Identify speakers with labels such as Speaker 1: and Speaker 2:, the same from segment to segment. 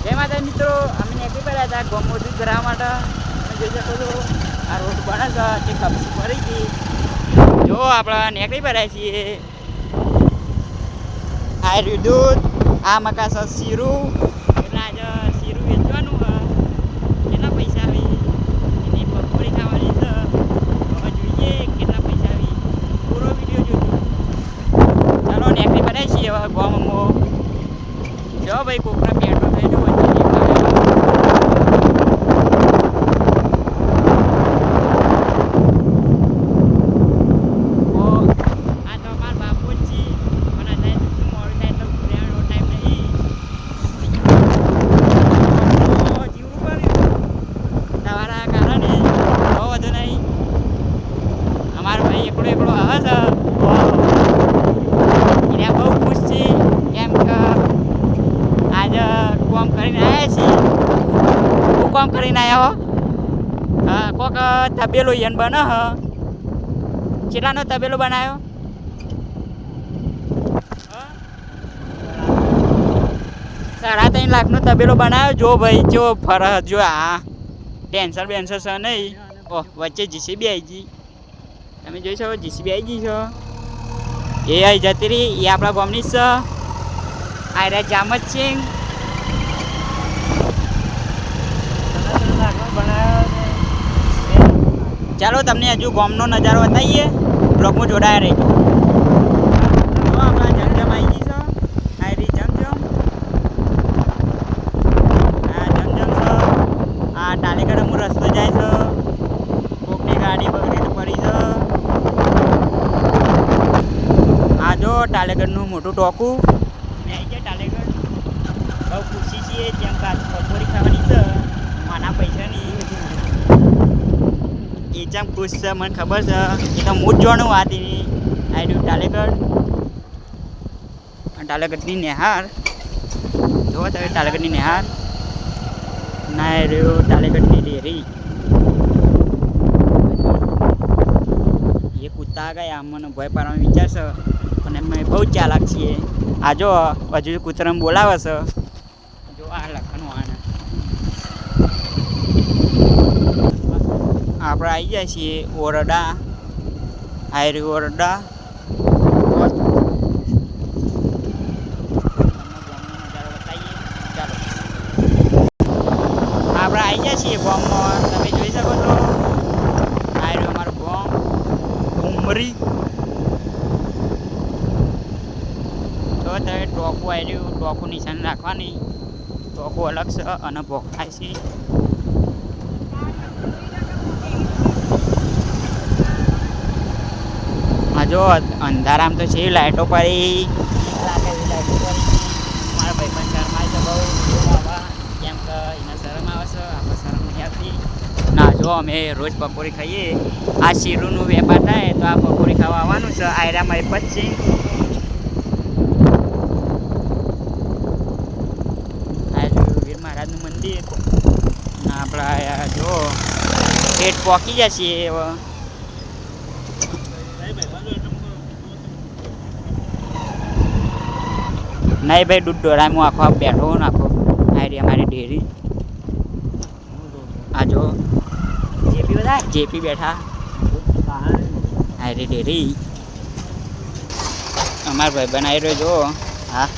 Speaker 1: જય માતા મિત્રો, અમે નીકળી પડ્યા હતા ગોમોથી ભરવા માટે. તમે જોઈ શકો છો આ રોડ બને છે તે કપસી ભરી હતી. જો આપણે નીકળી પડ્યા છીએ. આ રહ્યું દૂધ, આ મકા છે શીરું. એટલે આજે શીરું વેચવાનું કેટલા પૈસા આવી એની પકોડી ખાવાની છે. હવે જોઈએ કેટલા પૈસા આવી. પૂરો વિડીયો જોજો. ચાલો નીકળી પડ્યા છીએ હવે ગોમમાં. જો ભાઈ કોકરા પેટ્રોલ થઈ જવું વચ્ચે આ તો અમારા બાપુ જ છે પણ અત્યારે મોડું થાય તો ઘરેવાનો ટાઈમ નહીં. જીવવું પડ્યું તમારા કારણે. બહુ વધુ નહીં. અમારો ભાઈ એકડો એકડો આવે છે એને બહુ ખુશ છે કેમ કે આજે કોમ કરીને આવ્યા છીએ. હું કોમ કરીને આવ્યા હો. હા, કોક તબેલો યન બને હ. કેટલાનો તબેલો બનાવ્યો? 3.5 લાખનો તબેલો બનાવ્યો. જો ભાઈ જો ફરહ જો આ ટેન્શન બેન્સર છે નહીં. ઓહ, વચ્ચે જીસીબી આવી ગઈ. તમે જોઈ શકો જીસીબી આવી ગઈ છો. એ આવી જતી રહી. એ આપણા ગામની જ છે. આ રહ્યા જામત સિંહ. ચાલો તમને હજુ ગામનો નજારો બતાવીએ. બ્લોગમાં જોડાયા રહેજો. જો આપણા જમજમ આવી ગઈ છે. આ રહી જમજમ. આ જમજમ છે. આ ટાલીગઢ અમુક રસ્તો જાય છે. કોકની ગાડી બગડી પડી છે. આ જો ટાલીગઢનું મોટું ટોકું. આવી ગયા ટાલીગઢ. બહુ ખુશી છીએ જેમ કે આજ પકોડી ખાવાની છે. માના પૈસાની એ જેમ ખુશ છે મને ખબર છે. એ તો હું જ જોવાનું વાત એની. આ રહ્યું ટાલીગઢ. ટાલીગઢની નેહાર. જોવો તમે ટાલીગઢની નેહાર. ના એ રહ્યું ટાલીગઢની ડેરી. એ કૂદતા ગયા મને ભય પાડવાનો વિચાર છે પણ અમે બહુ જ ચાલાક છીએ. આ જો હજુ કૂતરાને બોલાવે છે. જો આ લખવાનું આને આપણે આવી જાય છીએ ઓરડા. આયરી ઓરડા. આપણે આવી જાય છીએ ગામમાં. તમે જોઈ શકો છો આ રહ્યું અમારું ગામ ઉમરી. તો તમે ટોકું આવી રહ્યું. ટોકું નિશાન રાખવાની. ટોકું અલગ છે અને ભોખાય છે. જો અંધારામ તો છે લાઈટો પડી. લાગે એવી લાઈટો પડી. મારા ભાઈ પણ શરમાય છે બહુ કેમ કે એના શરમ આવે છે. આપણે શરમ નહીં આવતી. ના જો અમે રોજ પકોડી ખાઈએ. આ શીરુંનું વેપાર થાય તો આ પકોડી ખાવા આવવાનું છે. આયરામાં એક જ છે. આ જોયું વીર મહારાજનું મંદિર. આપણે જો પેટ પોકી જશે હવે. નહીં ભાઈ દૂધ ડોરા હું આખો બેઠો નાખો. આ રહી અમારી ડેરી. આ જો જેપી બેઠા. આ રહી ડેરી. અમારા ભાઈ બનાવી રહ્યો જો. હા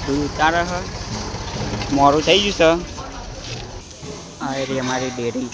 Speaker 1: દૂધ ઉતારે છે. મોડું થઈ ગયું છે. આ રહી અમારી ડેરી.